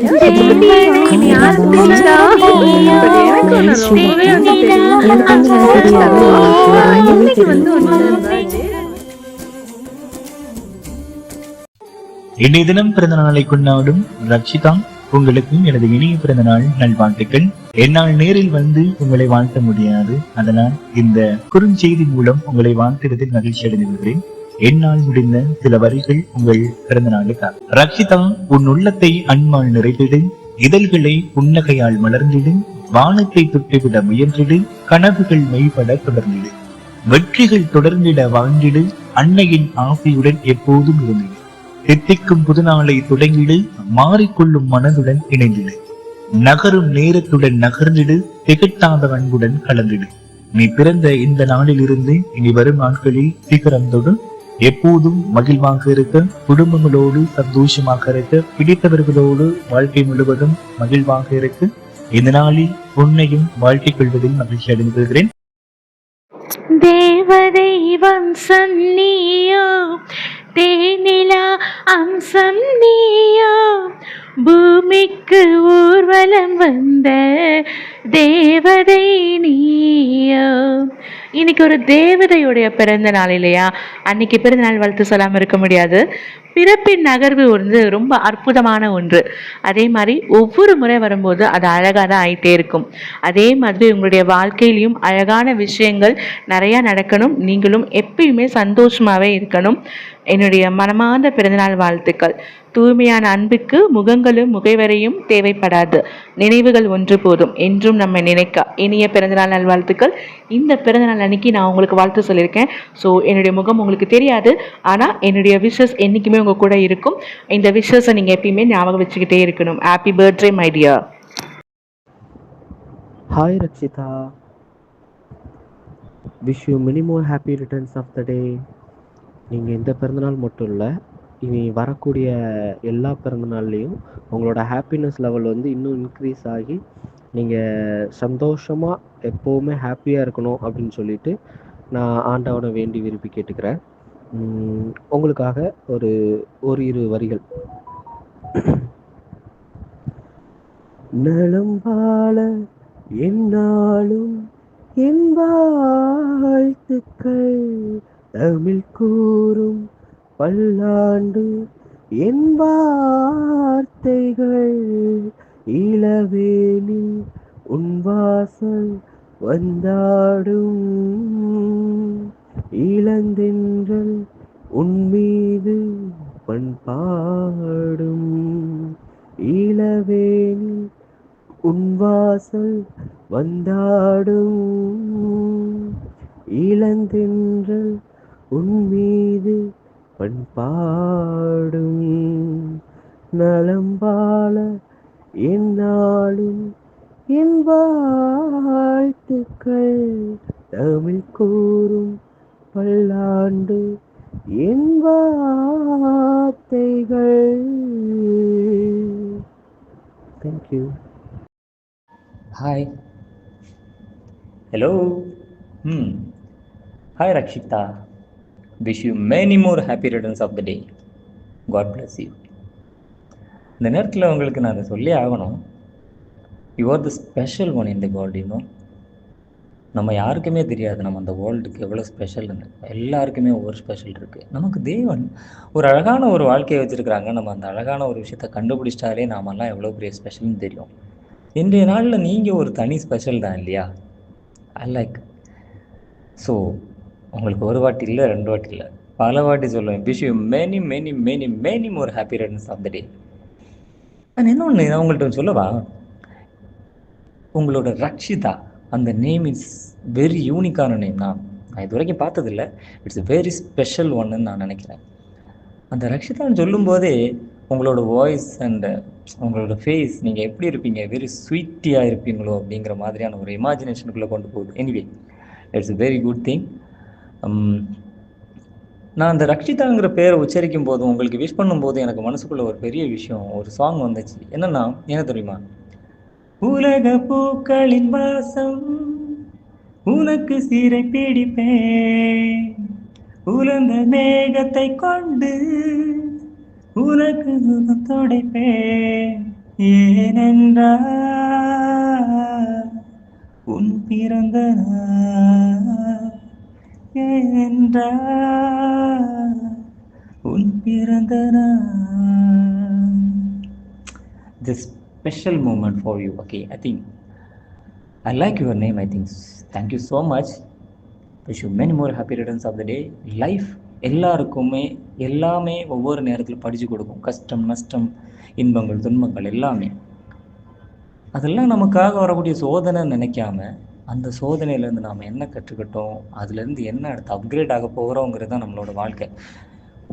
நீ ஆரம்பிச்சா பட் எனக்கு ஒண்ணு ரொம்பவே வந்து தெரியும். இன்னைக்கு வந்து உன்னோட birthday. இன்றைய தினம் பிறந்த நாளை கொண்டாடும் ரக்ஷிதா, உங்களுக்கும் எனது இனிய பிறந்த நாள் நல்வாழ்த்துக்கள். என்னால் நேரில் வந்து உங்களை வாழ்த்த முடியாது, அதனால் இந்த குறுஞ்செய்தி மூலம் உங்களை வாழ்த்துறதில் மகிழ்ச்சி அடைந்திருக்கிறேன். என்னால் முடிந்த சில வரிகள் உங்கள் பிறந்த நாளுக்காக. ரக்ஷிதா, உன் உள்ளத்தை அன்பால் நிறைந்திடு, இதழ்களை புன்னகையால் மலர்ந்திடு, வானத்தை தொட்டுவிட முயன்றிடு, கனவுகள் மெய்பட தொடர்ந்திடு, வெற்றிகள் தொடர்ந்திட வாழ்ந்திடு, அன்னையின் ஆசையுடன் எப்போதும் இருந்திடு, தித்திக்கும் புதுநாளை தொடங்கிடு, மாறிக்கொள்ளும் மனதுடன் இணைந்திடு, நகரும் நேரத்துடன் நகர்ந்திடு, திகட்டாத அன்புடன் கலந்திடு. நீ பிறந்த இந்த நாளில் இருந்து இனி வரும் நாட்களில் சிகரம் தொடு, எப்போதும் மகிழ்வாக இருக்க, குடும்பங்களோடு சந்தோஷமாக இருக்க, பிடித்தவர்களோடு வாழ்க்கை முழுவதும் மகிழ்வாக இருக்க, இந்த நாளில் உன்னையும் வாழ்க்கைக் கொள்வதில் மகிழ்ச்சி அடைந்திருக்கிறேன். தேவதை வம்சம் நீயோ, தேனிலா அம்சம் நீயோ, பூமிக்கு ஊர்வலம் வந்த தேவதை நீயோ. இன்னைக்கு ஒரு தேவதையுடைய பிறந்த நாள் இல்லையா? அன்னைக்கு பிறந்த நாள் வாழ்த்து சொல்லாமல் இருக்க முடியாது. பிறப்பின் நகர்வு வந்து ரொம்ப அற்புதமான ஒன்று. அதே மாதிரி ஒவ்வொரு முறை வரும்போது அது அழகாக தான் ஆகிட்டே இருக்கும். அதே மாதிரி உங்களுடைய வாழ்க்கையிலையும் அழகான விஷயங்கள் நிறையா நடக்கணும். நீங்களும் எப்பயுமே சந்தோஷமாகவே இருக்கணும். என்னுடைய மனமார்ந்த பிறந்தநாள் வாழ்த்துக்கள். தூய்மையான அன்புக்கு முகங்களும் முகைவரையும் தேவைப்படாது, நினைவுகள் ஒன்று போதும் என்றும் நம்ம நினைக்க. இனிய பிறந்தநாள் நல்வாழ்த்துக்கள். இந்த பிறந்தநாள் அன்னைக்கு நான் உங்களுக்கு வாழ்த்து சொல்லியிருக்கேன். ஸோ என்னுடைய முகம் உங்களுக்கு தெரியாது, ஆனால் என்னுடைய விஷஸ் என்றைக்குமே உங்கள் கூட இருக்கும். இந்த விஷஸை நீங்கள் எப்பயுமே ஞாபகம் வச்சுக்கிட்டே இருக்கணும். Happy birthday my dear. Hi Rakshitha, wish you many more happy returns of the day. நீங்கள் இந்த பிறந்தநாள் மட்டும் இல்லை, இனி வரக்கூடிய எல்லா பிறந்தநாள்லேயும் உங்களோட ஹாப்பினஸ் லெவல் வந்து இன்னும் இன்க்ரீஸ் ஆகி நீங்கள் சந்தோஷமாக எப்போவுமே ஹாப்பியாக இருக்கணும் அப்படின்னு சொல்லிட்டு நான் ஆண்டவனை வேண்டி விரும்பி கேட்டுக்கிறேன். உங்களுக்காக இரு வரிகள். நலம் வாழ என்னாலும் என் வாழ்த்துக்கள், தமிழ் கூறும் பல்லாண்டு என் வார்த்தைகள், இளவேனில் உன் வாசல் வந்தாடும், இளந்தென்றல் உன் மீது பண்பாடும், இளவேனில் உன் வாசல் வந்தாடும், இளந்தென்றல் உன் மீது பண்பாடும், நலம் வாழ என்னாலும் என் வாழ்த்துக்கள், தமிழ் கூறும் பல்லாண்டு என் வார்த்தைகள். Thank you. Hi. Hello. Hi Rakshita. Wish you many more happy returns of the day. God bless you. இந்த நேரத்தில் உங்களுக்கு நான் அதை சொல்லி ஆகணும். You are the special one in the world. நம்ம யாருக்குமே தெரியாது நம்ம அந்த வேர்ல்டுக்கு எவ்வளோ ஸ்பெஷல்னு. எல்லாருக்குமே ஒவ்வொரு ஸ்பெஷல் இருக்குது. நமக்கு தேவன் ஒரு அழகான ஒரு வாழ்க்கையை வச்சுருக்கிறாங்க. நம்ம அந்த அழகான ஒரு விஷயத்தை கண்டுபிடிச்சிட்டாலே நாமெல்லாம் எவ்வளோ பெரிய ஸ்பெஷல்னு தெரியும். இன்றைய நாளில் நீங்கள் ஒரு தனி ஸ்பெஷல் தான் இல்லையா? I like. ஸோ உங்களுக்கு ஒரு வாட்டி இல்லை, 2 வாட்டி இல்லை, பல வாட்டி சொல்லுவேன். Wish you many many many many more happy returns of the day. நான் என்ன ஒன்று நான் உங்கள்கிட்ட சொல்லவா? உங்களோட ரக்ஷிதா அந்த நேம் இஸ் வெரி யூனிக்கான நேம். நான் இது வரைக்கும் பார்த்ததில்ல. இட்ஸ் வெரி ஸ்பெஷல் ஒன்னு நான் நினைக்கிறேன். அந்த ரக்ஷிதான்னு சொல்லும்போதே உங்களோட வாய்ஸ் அண்ட் உங்களோட ஃபேஸ், நீங்கள் எப்படி இருப்பீங்க, வெரி ஸ்வீட்டியாக இருப்பீங்களோ அப்படிங்கிற மாதிரியான ஒரு இமேஜினேஷனுக்குள்ளே கொண்டு போகுது. Anyway, it's a very good thing. நான் அந்த ரக்ஷிதாங்கிற பேரை உச்சரிக்கும் போதும் உங்களுக்கு விஷ் பண்ணும்போது எனக்கு மனசுக்குள்ளே ஒரு பெரிய விஷயம், ஒரு சாங் வந்துச்சு. என்னன்னா என்ன தெரியுமா? உலக பூக்களின் வாசம் உனக்கு சீரை பிடிப்பேன், உலர்ந்த மேகத்தை கொண்டு உனக்கு துடைப்பேன், ஏனென்றால் உன் பிறந்த நாள், ஏனென்றால் உன் பிறந்த நாள். This special moment for you. Okay, I think I like your name. I think thank you so much. Wish you many more happy returns of the day. Life எல்லாருக்குமே எல்லாமே ஒவ்வொரு நேரத்தில் படித்து கொடுக்கும். கஷ்டம், நஷ்டம், இன்பங்கள், துன்பங்கள் எல்லாமே. அதெல்லாம் நமக்காக வரக்கூடிய சோதனை நினைக்காம, அந்த சோதனையிலேருந்து நாம் என்ன கற்றுக்கிட்டோம், அதுலேருந்து என்ன அடுத்து அப்கிரேட் ஆக போகிறோங்கிறது தான் நம்மளோட வாழ்க்கை.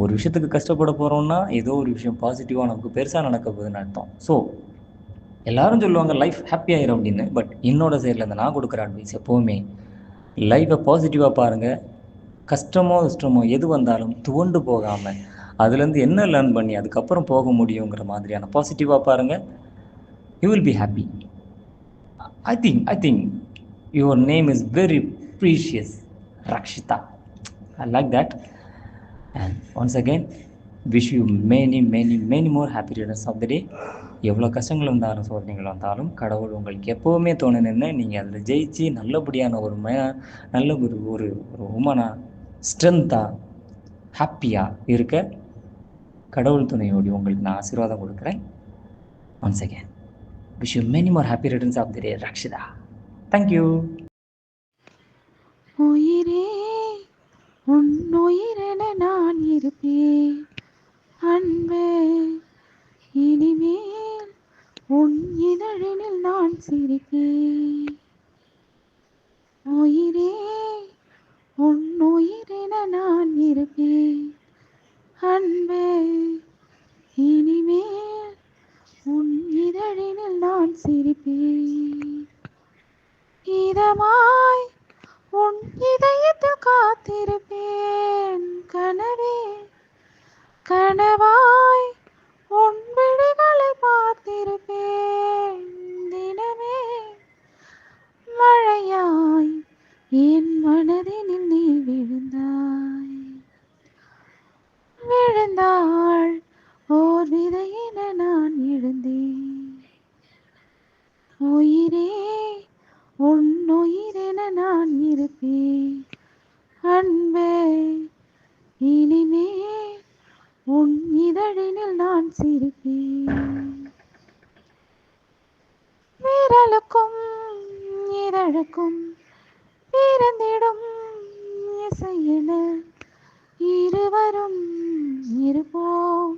ஒரு விஷயத்துக்கு கஷ்டப்பட போகிறோம்னா ஏதோ ஒரு விஷயம் பாசிட்டிவாக நமக்கு பெருசாக நடக்க போகுதுன்னு அர்த்தம். ஸோ எல்லாரும் சொல்லுவாங்க லைஃப் ஹாப்பி ஆயிரும் அப்படின்னு. பட் என்னோட சைட்லேருந்து நான் கொடுக்குற அட்வைஸ் எப்போவுமே லைஃப்பை பாசிட்டிவாக பாருங்கள். கஷ்டமோ இஷ்டமோ எது வந்தாலும் துவண்டு போகாமல் அதுலேருந்து என்ன லேர்ன் பண்ணி அதுக்கப்புறம் போக முடியுங்கிற மாதிரியான பாசிட்டிவாக பாருங்கள். You will be happy. I think your name is very precious, Rakshita. I like that. And once again, wish you many more happy returns of the day. எவ்வளோ கஷ்டங்கள் வந்தாலும் சோதனைகள் வந்தாலும் கடவுள் உங்களுக்கு எப்போவுமே தோணுன்னு நீங்கள் அதில் ஜெயிச்சு நல்லபடியான ஒரு நல்ல ஒரு ஒரு ஒரு உமனாக ஸ்ட்ரென்த்தாக ஹாப்பியாக இருக்க கடவுள் துணையோடு உங்களுக்கு நான் ஆசீர்வாதம் கொடுக்குறேன். Once again wish you many more happy returns of the day, Rakshita. Thank you. உயிரே உன் உயிரென நான் இருப்பேன் அன்பே, இனிமேல் உன் இதழினில் நான் சிரிப்பேன். உயிரே உன் உயிரென நான் இருப்பேன் அன்பே, இனிமேல் உன் இதழினில் நான் சிரிப்பேன். இதமாய் உன் இதயத்தில் காத்திருப்பேன் கனவே, கனவாய் உன் விழிகளை பார்த்திருப்பேன் தினமே. மழையாய் என் மனதினில் நீ விழுந்தாய், விழுந்தாள் ஓர் விதையென நான் எழுந்தேன். உயிரே உன் உயிரென நான் இருப்பேன் அன்பே, இனிமேல் உன் இதழினில் நான் சிரிப்பேன். விரலுக்கும் இதழுக்கும் பிறந்திடும் இசையென இருவரும் இருப்போம்,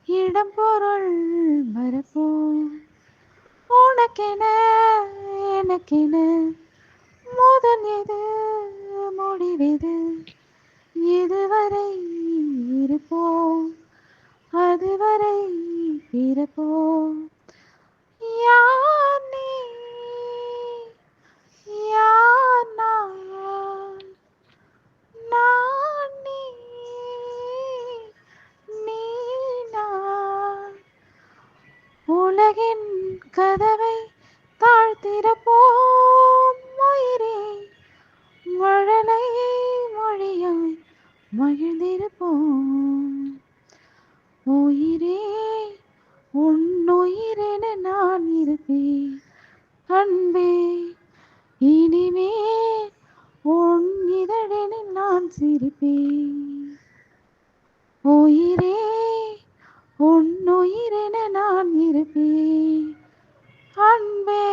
இடம் பொருள் மறப்போம். உனக்கென எனக்கென முதல் எது முடிவெது, இதுவரை இருப்போம் அதுவரை பிறப்போம். யார் நீ யார் நான், நான் நீ நீ நான். உலகின் கதவை தாழ்த்திறப்போம் உயிரே, மழலை மொழியாய் மகிழ்ந்திருப்போம். உயிரே உன் உயிரென நான் இருப்பேன் அன்பே, இனிமேல் உன் இதழினில் நான் சிரிப்பேன். உயிரே உன் உயிரென நான் இருப்பேன் அன்பே,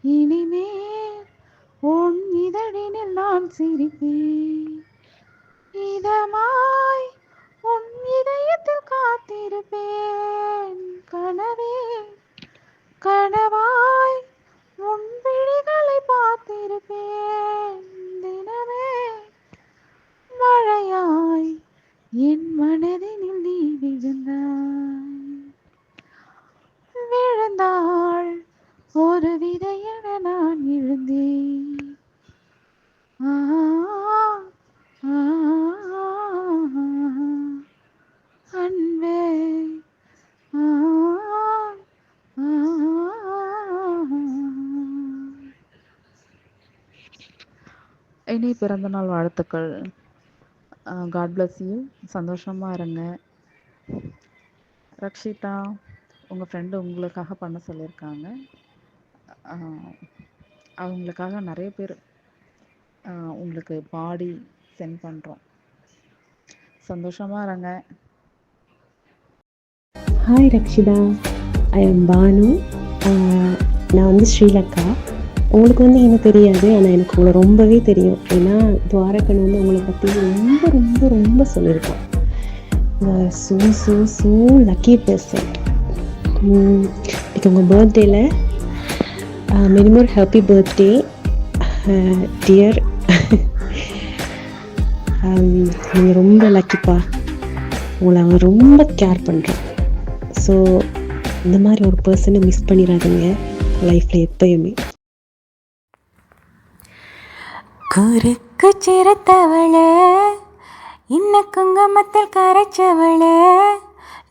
இனிமேல் உன் இதழினில் நான் சிரிப்பேன். இதமாய் உன் இதயத்தில் காத்திருப்பேன் கனவே, கனவாய் உன் விழிகளை பார்த்திருப்பேன் தினமே. மழையாய் என் மனதினில் நீ விழுந்தாய், விழுந்தாள் ஒரு விதையென நான் எழுந்தேன். அன்பே இனி பிறந்தநாள் வாழ்த்துக்கள். God bless you. சந்தோஷமாக இருங்க. ரக்ஷிதா, உங்கள் ஃப்ரெண்டு உங்களுக்காக பண்ண சொல்லியிருக்காங்க. அவங்களுக்காக நிறைய பேர் உங்களுக்கு பாடி சென்ட் பண்ணுறோம். சந்தோஷமாக இருங்க. Hi Rakshitha, I am Bhanu. நான் வந்து ஸ்ரீலங்கா. உங்களுக்கு வந்து என்ன தெரியாது, ஆனால் எனக்கு உங்களை ரொம்பவே தெரியும். ஏன்னா துவாரகன் வந்து உங்களை பற்றி ரொம்ப ரொம்ப ரொம்ப சொல்லியிருக்கோம். So so so lucky person. இப்போ உங்கள் பர்த்டேயில் many more happy birthday dear. நீங்கள் ரொம்ப லக்கிப்பா. உங்களை அவன் ரொம்ப கேர் பண்ணுறான். ஸோ இந்த மாதிரி ஒரு பர்சனை மிஸ் பண்ணிடாதீங்க லைஃப்பில் எப்பயுமே. குறுக்கு சிறுத்தவளே, இன்ன குங்குமத்தில் கரைச்சவளே,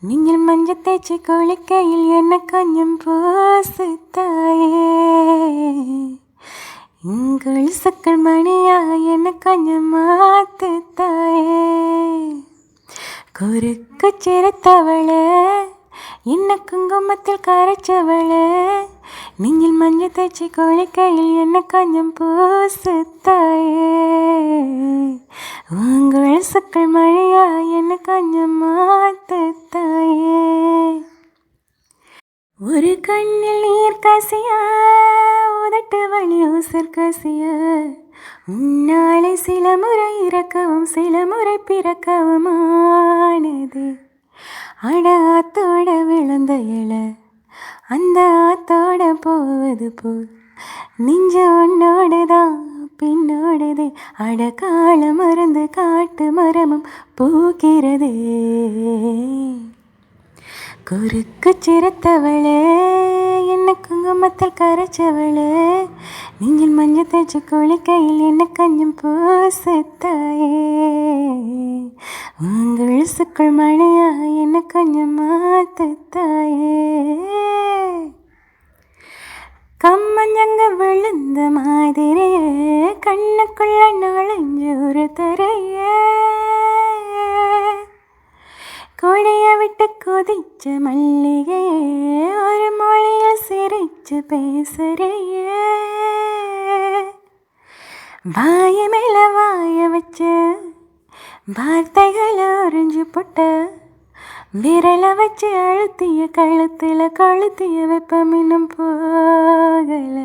நீங்கள் மஞ்சள் தேய்ச்சி குளிக்கையில் என்ன கொஞ்சம் பூசு தாயே, உங்கள் சக்கள் மணியா என்ன கொஞ்சம் மாத்து தாயே. குறுக்கு சிறுத்தவளே, இன்ன குங்குமத்தில் கரைச்சவளே, நீங்கள் மஞ்சள் தேய்ச்சி குளிக்கையில் என்ன கொஞ்சம் பூசு தாயே, உங்கள் சக்கள் மழையா என்ன கொஞ்சம் மாத்து தாயே. ஒரு கண்ணில் நீர் கசிய, உதட்டு வழி ஊசர் கசிய, உன்னாலே சில முறை இறக்கவும் சில முறை பிறக்கவும் ஆனது. அட ஆத்தோட விழுந்த இலை அந்த ஆத்தோட போவது போல் நெஞ்ச உன்னோடுதான் பின்னோடுதே. அட கால மருந்து காட்டு மரமும் பூக்கிறதே. குறுக்கு சிறுத்தவளே, என்ன குங்குமத்தில் கரைச்சவளே, நீங்கள் மஞ்சள் தேய்ச்சி குளிக்கையில் என்ன கொஞ்சம் பூசு தாயே, உங்கள் சுக்குள் மழையா என்ன கொஞ்சம் மாத்து தாயே. கம்மஞ்சங்க விழுந்த மாதிரியே கண்ணுக்குள்ள நுழைஞ்சு ஒரு தரையே, கொடிய விட்டு கொதிச்ச மல்லிகையே, ஒரு மொழிய சிரிச்சு பேசுறையே, வாய மேல வாய வச்ச வார்த்தைகள் உறிஞ்சு போட்ட, விரலை வச்சு அழுத்திய கழுத்தில் கொளுத்திய வெப்பம் இன்னும் போகல.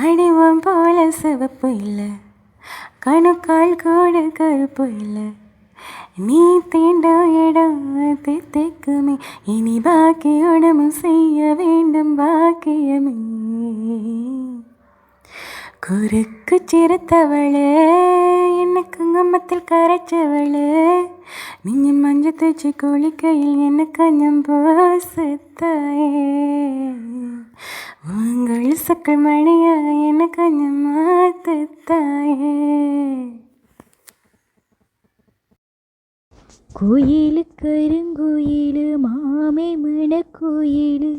அடிவம் போல சிவப்பு இல்லை, கணுக்கால் கூட கருப்பு இல்லை, நீ தீண்டும் இடம் தித்திக்குமே, இனி பாக்கியோடமும் செய்ய வேண்டும் பாக்கியமே. குறுக்கு சிறுத்தவளே, என்ன குங்குமத்தில் கரைச்சவளே, நீங்கள் மஞ்சள் தேய்ச்சி குளிக்கையில் என்ன கொஞ்சம் பூசு தாயே, உங்கள் சக்கள் மணியா என்ன கொஞ்சம் மாத்து தாயே. கோயிலு கருங்கோயிலு மாமே மணக்கோயிலு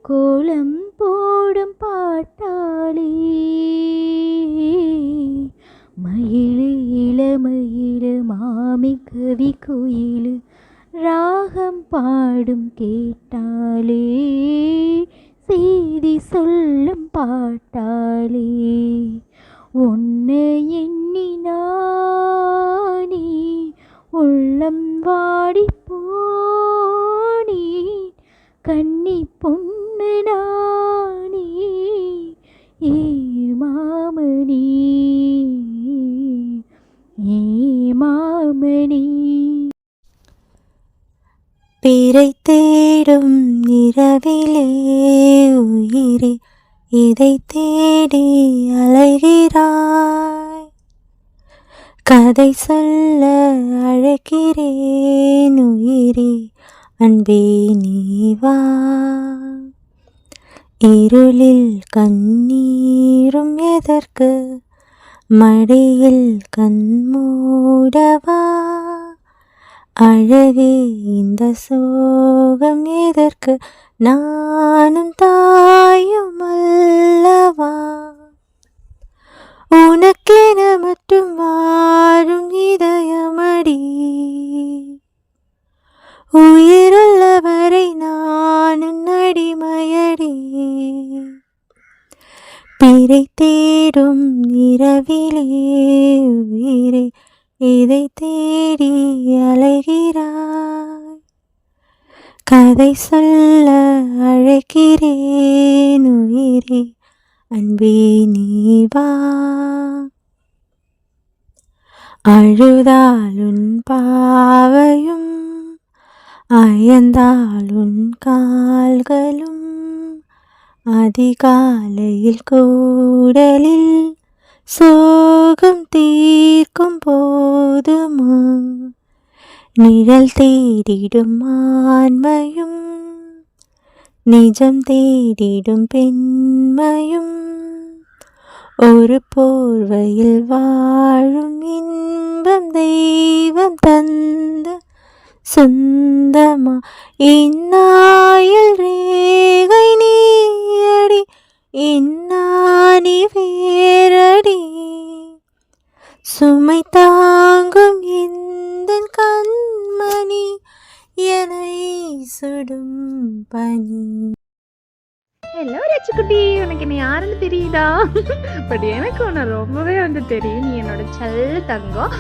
கோலம் போடும் பாட்டாளி, மயிலு இளமயிலு மாமி கவி கோயிலு ராகம் பாடும் கேட்டாளே, செய்தி சொல்லும் பாட்டாளே, உன்னை எண்ணினானே உள்ளம் வாடி போனே, கன்னி பொண்ணு நானே ஏ மாமணி ஏ மாமணி. பிறை தேடும் இரவிலே உயிரே இதை தேடி அலைகிறாய், கதை சொல்ல அழைக்கிறேன் உயிரே அன்பே நீவா. இருளில் கண்ணீரும் எதற்கு, மடியில் கண்மூடவா, அழகே இந்த சோகம் எதற்கு, நானும் தாயும் அல்லவா. உனக்கென மட்டும் வாழும் இதயமடி, உயிருள்ளவரை நான் தேடும் இரவிலே உயிரே இதை தேடி அலைகிறாய். கதை சொல்ல அழைக்கிறேன் உயிரே அன்பே நீ வா. அழுதாலுன் பாவையும் அயர்ந்தாலுன் கால்களும் அதிகாலையில் கூடலில் சோகம் தீர்க்கும் போதுமா. நிழல் தேடிடும் ஆண்மையும் நிஜம் தேடிடும் பெண்மையும் ஒரு போர்வையில் வாழும் இன்பம் தெய்வம் தந்த சொந்தமா. இந்நாயில் ரேகை நீயடி இன்னானி வேரடி. சுமை தாங்கும் இந்த கண்மணி என்னை சுடும் பனி. ஹலோ ரச்சிக்குட்டி, உனக்கு என்ன யாருன்னு தெரியுதா? பட் எனக்கு உன்னை ரொம்பவே தெரியும். நீ என்னோட செல்ல தங்கம்.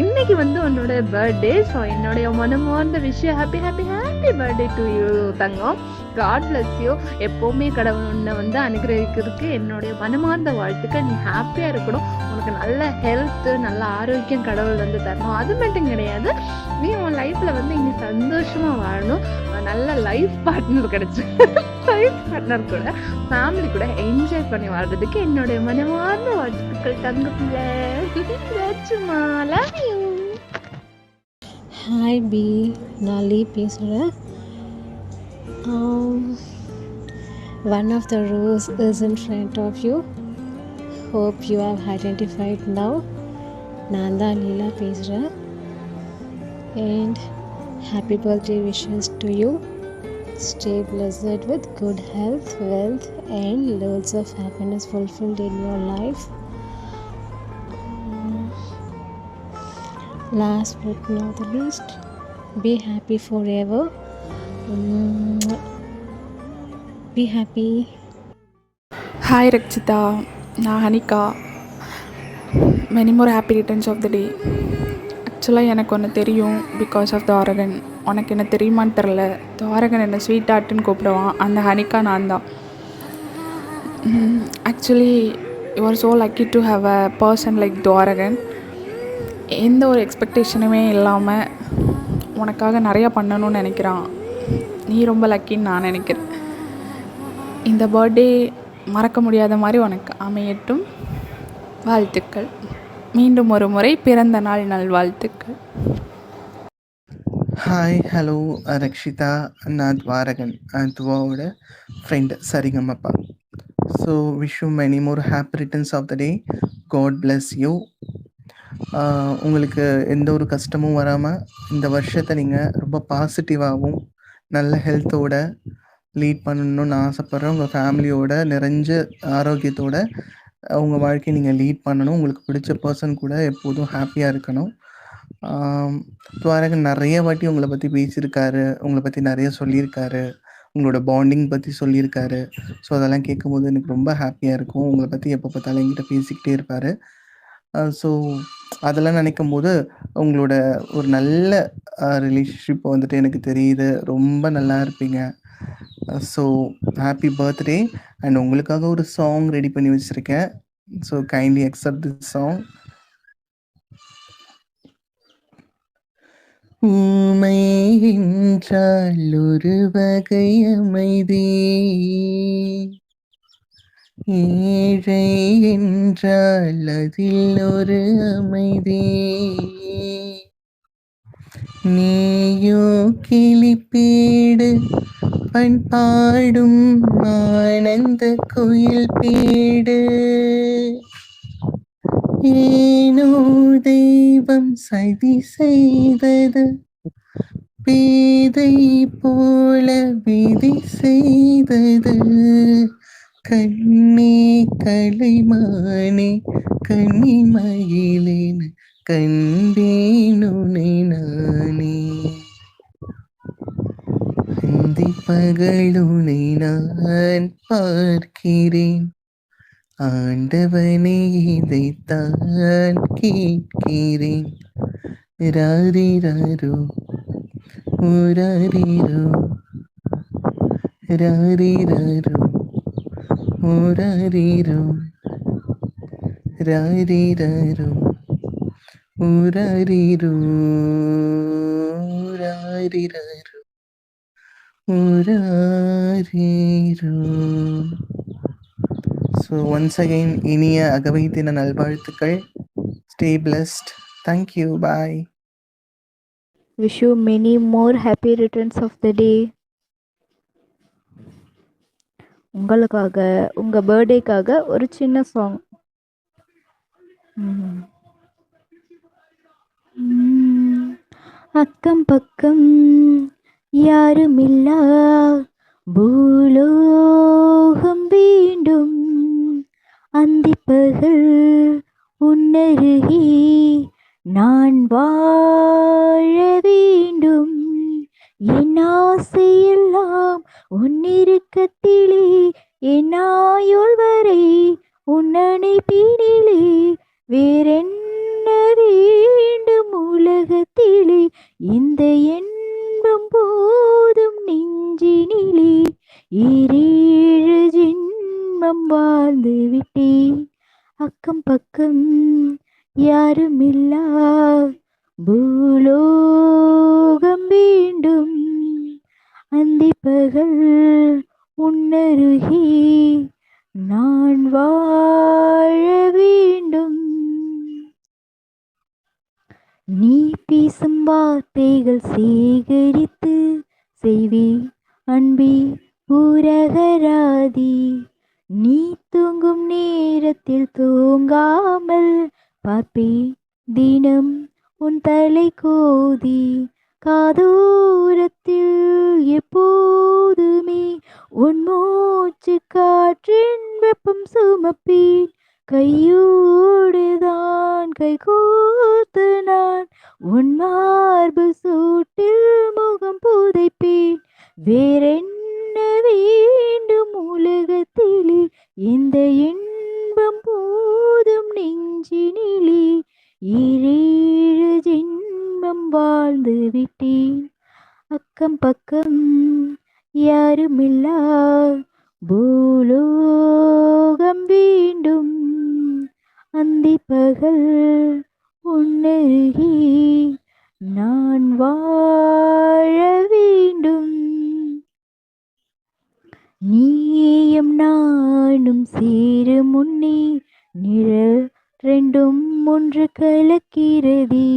இன்னைக்கு உன்னோட பர்த்டே. ஸோ என்னுடைய மனமார்ந்த விஷயம் happy happy happy birthday to you தங்கம். God bless you. எப்போவுமே கடவுள் உன்னை அனுகிரகிக்கிறதுக்கு என்னுடைய மனமார்ந்த வாழ்த்துக்கள். நீ ஹாப்பியாக இருக்கணும். உனக்கு நல்ல ஹெல்த்து நல்ல ஆரோக்கியம் கடவுள் தரணும். அது மட்டும் கிடையாது, நீ உன் லைஃப்பில் இனி சந்தோஷமாக வாழணும். நல்ல லைஃப் பார்ட்னர் கிடச்சி லைஃப் பார்ட்னர் கூட ஃபேமிலி கூட என்ஜாய் பண்ணி வாழ்றதுக்கு என்னுடைய மனமார்ந்த வாழ்த்துக்கள் தங்க பிள்ளை. Love you. ஹாய் பி, நான் லீ பேசுகிறேன். One of the rows is in front of you. Hope you have identified now. நான் தான் லீலா பேசுகிறேன். And happy birthday wishes to you. Stay blessed with good health, wealth and loads of happiness fulfilled in your life. Last but not the least, be happy forever. Be happy. Hi Rakshitha, நான் Hanika. Many more happy returns of the day. ஆக்சுவலாக எனக்கு ஒன்று தெரியும், because of Tarakan. உனக்கு என்ன தெரியுமான்னு தெரில, தாரகன் என்ன ஸ்வீட் ஆர்ட்டுன்னு கூப்பிடுவான். அந்த ஹனிகா நான் தான். Actually you are so lucky to have a person like Tharakan. எந்த ஒரு எக்ஸ்பெக்டேஷனுமே இல்லாமல் உனக்காக நிறையா பண்ணணும்னு நினைக்கிறான். நீ ரொம்ப லக்கின்னு நான் நினைக்கிறேன். இந்த பர்த்டே மறக்க முடியாத மாதிரி உனக்கு அமையட்டும். வாழ்த்துக்கள். மீண்டும் ஒரு முறை பிறந்த நாள் நல்வாழ்த்துக்கள். Hi, hello Rakshitha. நான் துவாரகன், துவாவோட ஃப்ரெண்டு சரிகமப்பா. So wish you many more happy returns of the day. God bless you. உங்களுக்கு எந்த ஒரு கஷ்டமும் வராமல் இந்த வருஷத்தை நீங்கள் ரொம்ப பாசிட்டிவாகவும் நல்ல ஹெல்த்தோட லீட் பண்ணணும்னு ஆசைப்பட்றேன். உங்கள் ஃபேமிலியோட நிறைஞ்ச ஆரோக்கியத்தோட உங்கள் வாழ்க்கையை நீங்கள் லீட் பண்ணணும். உங்களுக்கு பிடிச்ச பர்சன் கூட எப்போதும் ஹாப்பியாக இருக்கணும். துவாரகன் நிறைய வாட்டி உங்களை பற்றி பேசியிருக்காரு, உங்களை பற்றி நிறைய சொல்லியிருக்காரு, உங்களோட பாண்டிங் பற்றி சொல்லியிருக்காரு. ஸோ அதெல்லாம் கேட்கும்போது எனக்கு ரொம்ப ஹாப்பியாக இருக்கும். உங்களை பற்றி எப்போ பார்த்தாலும் என்கிட்ட பேசிக்கிட்டே இருப்பார். ஸோ அதெல்லாம் நினைக்கும் போது உங்களோட ஒரு நல்ல ரிலேஷன்ஷிப் எனக்கு தெரியுது. ரொம்ப நல்லா இருப்பீங்க. So happy birthday. அண்ட் உங்களுக்காக ஒரு சாங் ரெடி பண்ணி வச்சுருக்கேன். So kindly accept this song. ஊமை என்றால் ஒரு வகை அமைதி, ஏழை என்றால் அதில் ஒரு அமைதி. நீயோ கிளிப்பீடு பண்பாடும் ஆனந்த குயில் பீடு. ஏனோ தெய்வம் சதி செய்தது, பேதை போல விதி செய்தது. கண்ணே கலைமானே கன்னிமயிலேன் கண்டேனுனை நானே. அந்தி பகலுனை நான் பார்க்கிறேன், ஆண்டவனே இதைத்தான் கேட்கிறேன். ராரிராரோ ஊராரிரோ ராரிராரோ ஊராரிரோ ராரிராரோ ஊராரிரோ ராரிராரோ ஊராரிரோ. ஸோ ஒன்ஸ் அகைன் இனிய அகவை தின நல்வாழ்த்துக்கள். Stay blessed. Thank you. Bye. Wish you many more happy returns of the day. உங்களுக்காக உங்கள் பர்த்டேக்காக ஒரு சின்ன சாங். அக்கம் பக்கம் யாருமில்லா பூலோகம் வேண்டும், அந்திப்பகல் உன்னருகே நான் வாழ வேண்டும், என் ஆசையெல்லாம் உன்னிருக்கத்திலே, என் ஆயுள் வரை உன்னணைப்பினிலே, வேறென்ன வேண்டும் உலகத்திலே, இந்த இன்பம் போதும் நெஞ்சினிலே, ஈரேழு ஜென்மம் வாழ்ந்து விட்டேன், அக்கம் பக்கம் யாருமில்லா பூலோகம் வேண்டும், அந்திப்பகல் உன்னருகே நான் வாழ வேண்டும். நீ பேசும் வார்த்தைகள் சேகரித்து செய்வேன் அன்பே ஊரகராதி, நீ தூங்கும் நேரத்தில் தூங்காமல் பார்ப்பேன் தினம் உன் தலை கோதி, காதோரத்தில் எப்போதுமே உன் மூச்சு காற்றின் வெப்பம் சுமப்பேன், கையோடுதான் கை கோர்த்து நான் உன் மார்பு சூட்டில் முகம் புதைப்பேன், வேறென்ன வேண்டும் உலகத்திலே, இந்த இன்பம் போதும் நெஞ்சினிலே, ஈரேழு ஜென்மம் வாழ்ந்து விட்டேன், அக்கம் பக்கம் யாருமில்லா பூலோகம் வேண்டும், அந்திப்பகல் உன்னருகே நான் வாழ வேண்டும். நீயும் நானும் சேரும் முன்னே நிழல் ரெண்டும் ஒன்று கலக்கிறதே,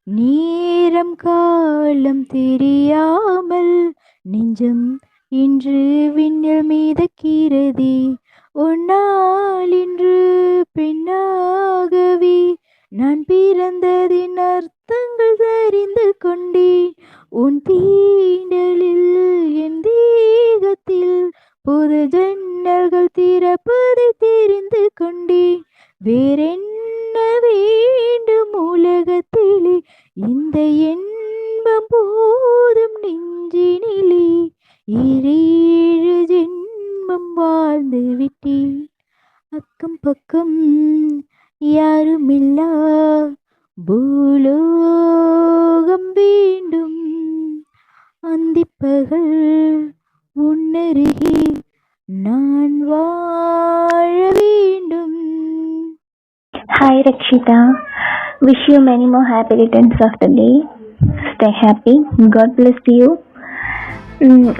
நேரம் காலம் தெரியாமல் நெஞ்சம் இன்று விண்ணில் மிதக்கிறதே, உன்னால் இன்று பெண்ணாகவே நான் பிறந்ததின் அர்த்தங்கள் அறிந்து கொண்டேன், உன் தீண்டலில் என் தேகத்தில் புது ஜன்னல்கள் திறப்பதை தெரிந்து கொண்டேன், வேறென்ன வேண்டும் உலகத்திலே, இந்த இன்பம் போதும் நெஞ்சினிலே, ஈரேழு ஜென்மம் வாழ்ந்து விட்டேன், அக்கம் பக்கம் யாருமில்லா பூலோகம் வேண்டும், அந்திப்பகல் உன்னருகே நான் வாழ வேண்டும். Hi Rakshita, wish you many more happy returns of the day. Stay happy. God bless you.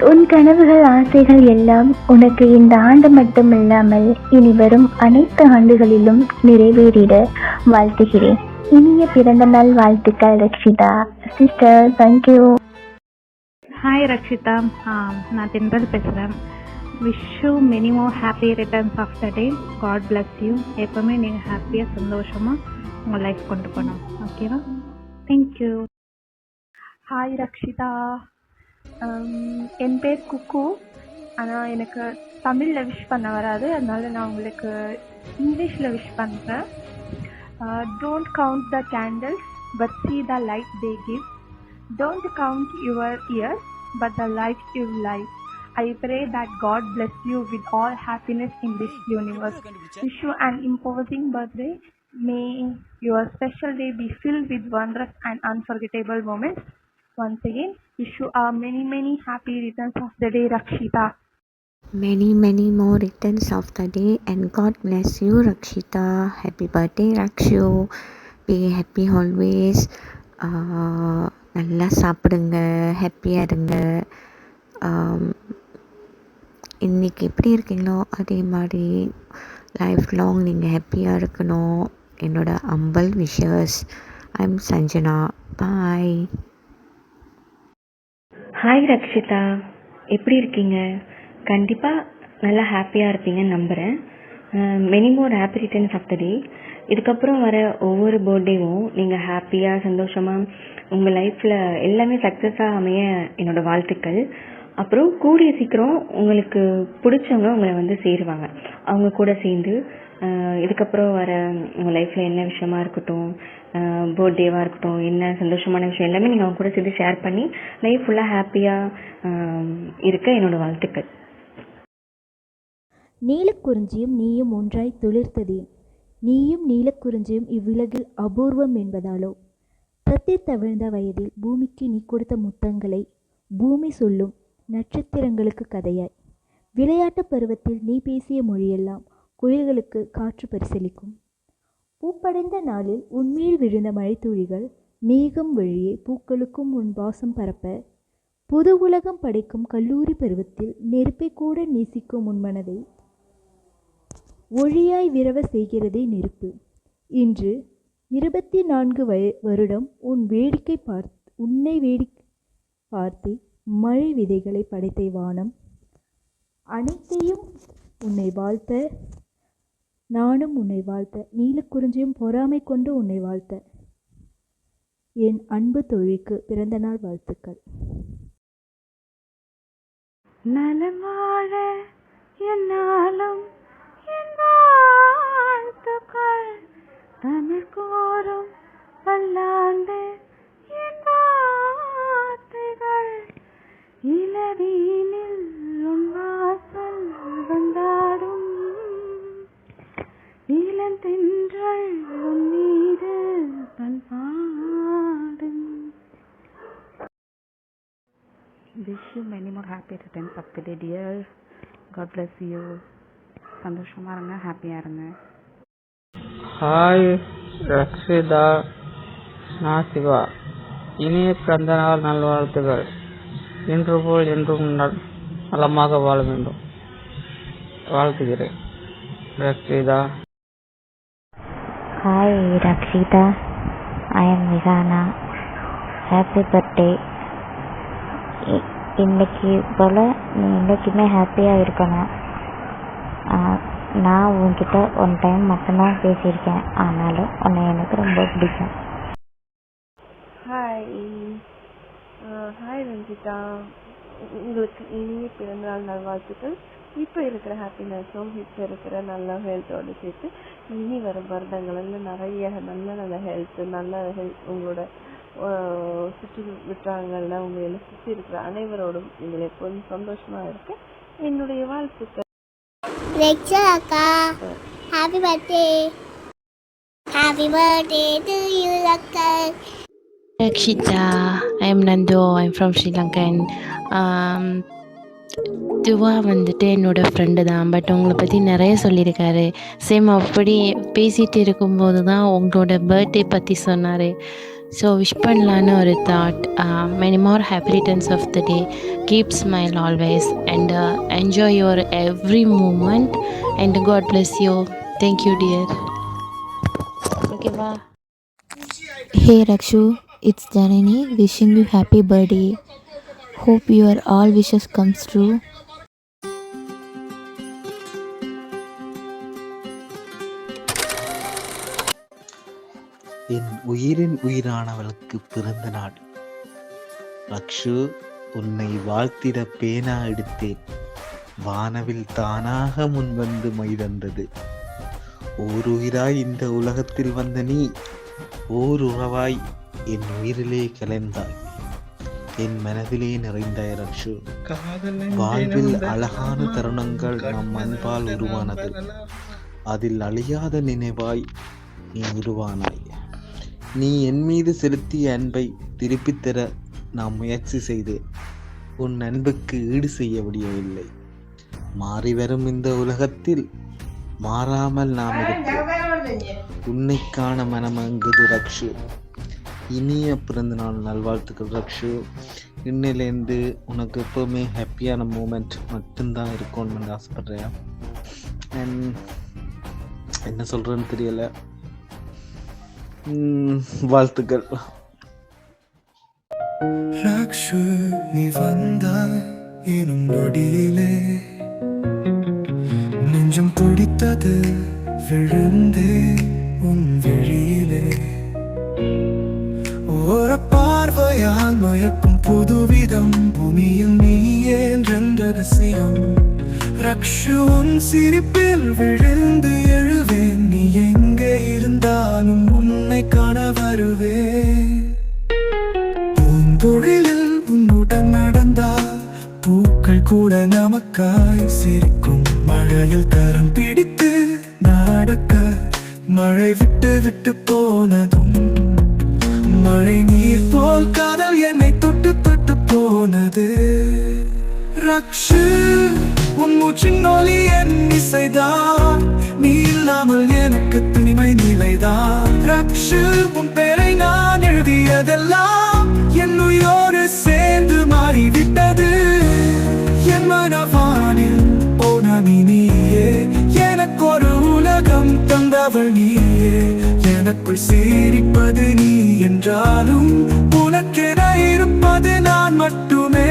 உன் கனவுகள் ஆசைகள் எல்லாம் உனக்கு இந்த ஆண்டு மட்டுமில்லாமல் இனி வரும் அனைத்து ஆண்டுகளிலும் நிறைவேறிட வாழ்த்துகிறேன். இனிய பிறந்த நாள் வாழ்த்துக்கள் Rakshita sister. Thank you. Hi Rakshitha, நான் தென்றல் பேசுகிறேன். Wish you many more happy returns of the day. God bless you. எப்போவுமே நீங்கள் ஹாப்பியாக சந்தோஷமாக உங்கள் லைஃப் கொண்டு போகணும். ஓகேவா? தேங்க்யூ. ஹாய் ரக்ஷிதா, என் பேர் குக்கு. ஆனால் எனக்கு தமிழில் விஷ் பண்ண வராது, அதனால நான் உங்களுக்கு இங்கிலீஷில் விஷ் பண்ணுறேன். Don't count the candles but see the light they give. Don't count your years but the life you live. I pray that God bless you with all happiness in this universe. Wish you an imposing birthday. May your special day be filled with wondrous and unforgettable moments. Once again, wish you many, many happy returns of the day, Rakshita. Many, many more returns of the day and God bless you, Rakshita. Happy birthday, Rakshu. Be happy always. நல்லா சாப்பிடுங்க, ஹாப்பியாக இருங்க. இன்றைக்கி எப்படி இருக்கீங்களோ அதே மாதிரி life long நீங்கள் ஹாப்பியாக இருக்கணும். என்னோட humble wishes. I'm Sanjana. Bye. Hi Rakshitha, எப்படி இருக்கீங்க? கண்டிப்பாக நல்லா ஹாப்பியாக இருப்பீங்கன்னு நம்புகிறேன். Many more happy returns of the day. இதுக்கப்புறம் வர ஒவ்வொரு பர்த்டேவும் நீங்கள் ஹாப்பியாக சந்தோஷமாக உங்கள் லைஃப்பில் எல்லாமே சக்ஸஸாக அமைய என்னோடய வாழ்த்துக்கள். அப்புறம் கூடிய சீக்கிரம் உங்களுக்கு பிடிச்சவங்க உங்களை வந்து சேருவாங்க. அவங்க கூட சேர்ந்து இதுக்கப்புறம் வர உங்கள் லைஃப்பில் என்ன விஷயமா இருக்கட்டும், பர்த்டேவாக இருக்கட்டும், என்ன சந்தோஷமான விஷயம் எல்லாமே நீங்கள் அவங்க கூட சேர்ந்து ஷேர் பண்ணி லைஃப் ஃபுல்லாக ஹாப்பியாக இருக்க என்னோடய வாழ்த்துக்கள். நீலக்குறிஞ்சியும் நீயும் ஒன்றாய் துளிர்த்ததே, நீயும் நீலக்குறிஞ்சியும் இவ்வுலகில் அபூர்வம் என்பதாலோ, தத்தி தவிழ்ந்த வயதில் பூமிக்கு நீ கொடுத்த முத்தங்களை பூமி சொல்லும் நட்சத்திரங்களுக்கு கதையாய், விளையாட்டு பருவத்தில் நீ பேசிய மொழியெல்லாம் குயில்களுக்கு காற்று பரிசளிக்கும். பூப்படைந்த நாளில் உன்மேல் விழுந்த மழைத்துளிகள் மேகம் வழியே பூக்களுக்கும் உன் வாசம் பரப்ப, புது உலகம் படைக்கும் கல்லூரி பருவத்தில் நெருப்பை கூட நேசிக்கும் உன் மனதை ஒளியாய் விரவ செய்கிறதே நெருப்பு. இன்று 24 வருடம் உன்னை வேடிக்கை பார்த்து மழை விதைகளை படைத்த வானம் அனைத்தையும் உன்னை வாழ்த்த, நானும் உன்னை வாழ்த்த, நீலக்குறிஞ்சியும் பொறாமை கொண்டு உன்னை வாழ்த்த. என் அன்பு தோழிக்கு பிறந்த நாள் வாழ்த்துக்கள். நலமாக என்னாலும் என் வாழ்த்துக்கள், தமிழ் கூறும் பல்லாண்டு என் வார்த்தைகள், இளவீனில் உன் வாசல் வந்தாடும், இளந்தென்றல் உன் மீது தன் பாடும். Wish you many more happy returns of the day, dear. God bless you. சந்தோஷமாக இருங்க, ஹாப்பியாக இருங்க. ஹாய் ரக்ஷிதா, நான் சிவா. இனிய பிறந்த நாள் நல்வாழ்த்துகள். இன்று போல் என்றும் நலமாக வாழ வேண்டும். வாழ்த்துகிறேன் Rakshitha. Hi Rakshitha, I am Vikana. Happy birthday. இன்னைக்கு போல் நீ என்றைக்குமே ஹாப்பியாக இருக்கணும். நான் உன்கிட்ட ஒன் டைம் மட்டும்தான் பேசியிருக்கேன், ஆனாலும் உன்னை எனக்கு ரொம்ப பிடிக்கும். ஹாய் ரஞ்சிதா, உங்களுக்கு இனிய பிறந்தநாள் நல்வாழ்த்துக்கள். இப்போ இருக்கிற ஹாப்பினஸும் இப்போ இருக்கிற நல்ல ஹெல்த்தோடு சேர்த்து இனி வரும் வருடங்களில் நிறைய நல்ல ஹெல்த் உங்களோட சுற்று விட்டாங்கள்ல உங்களை சுற்றி இருக்கிற அனைவரோடும் நீங்கள் எப்போதும் சந்தோஷமாக இருக்க என்னுடைய வாழ்த்துக்கள். அக்கா, happy birthday. Happy birthday to you அக்கா. Rakshita, I am Nando. I am from Sri Lanka. துவா வந்துட்டு என்னோடய ஃப்ரெண்டு தான், பட் உங்களை பற்றி நிறைய சொல்லியிருக்காரு. சேம் அப்படி பேசிகிட்டு இருக்கும்போது தான் உங்களோட பர்த்டே பற்றி சொன்னார். ஸோ விஷ் பண்ணலான்னு ஒரு thought. Many more happy returns of the day. Keep smile always and enjoy your every moment and God bless you. Thank you dear. ஓகேவா? Hey Rakshu, it's Janani wishing you happy birthday. Hope your all wishes comes true. என் உயிரின் உயிரானவளுக்கு பிறந்த நாள். ரக்ஷு, உன்னை வாழ்த்திட பேனா எடுத்தேன். வானவில் தானாக முன்வந்து மைதந்தது. ஓர் உயிராய் இந்த உலகத்தில் வந்த நீ ஓர் உறவாய் என் உயிரிலே கலந்தாய். என் மனதிலே நிறைந்தாய் ரக்ஷு. வாழ்வில் அழகான தருணங்கள் நம் அன்பால் உருவானது. அதில் அழியாத நினைவாய் நீ உருவானாய். நீ என் மீது செலுத்திய அன்பை திருப்பித் தர நான் முயற்சி செய்தேன். உன் அன்புக்கு ஈடு செய்ய முடியவில்லை. மாறி வரும் இந்த உலகத்தில் மாறாமல் நாம் இருப்போம். உன்னை காண மனமங்குது ரக்ஷு. இனிய பிறந்த நாள் நல்வாழ்த்துக்கள் ரக்ஷு. இன்னிலேருந்து உனக்கு எப்போவுமே ஹாப்பியான மூமெண்ட் மட்டும்தான் இருக்கும்னு ஆசைப்படுறேன். என்ன சொல்றேன்னு தெரியல. வாழ்த்துக்கள் ரக்ஷு. நீ வந்தாய் எனும் நொடியிலே நெஞ்சம் துடித்தது, விழுந்தே உன் விழியிலே. ஒரு பார்வையால் மயக்கும் புதுவிதம், பூமியில் நீ என்ற ரகசியம். ரக்ஷு உன் சிரிப்பில் விழுந்து எழுவேன். நீ எங்கே இருந்தாலும் உன்னை காண வருவேன். பூந்தொழிலில் உன்னுடன் நடந்தால் பூக்கள் கூட நமக்காய் சிரிக்கும். மழையில் கரம் பிடித்து நடக்க மழை விட்டு விட்டு போனதும், மழை நீர் போல் காதல் என்னை தொட்டு தொட்டு போனது. ரக்ஷு உன் மூச்சின் ஒலி என் இசைதான். நீ இல்லாமல் எனக்கு தனிமை நிலைதான். ரக்ஷு உன் பேரை நான் எழுதியதெல்லாம் என் உயிரோடு சேர்ந்து மாறிவிட்டது. என் மனவானில் போன நீயே, எனக்கு ஒரு உலகம் தந்தவள் நீயே. எனக்குள் சிரிப்பது நீ என்றாலும் உனக்கென இருப்பது நான் மட்டுமே.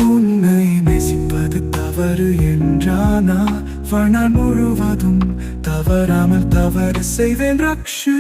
உன்னை நேசிப்பது தவறு என்றானா வாழ்நாள் முழுவதும் தவறாமல் தவறு செய்வேன் ரக்ஷு.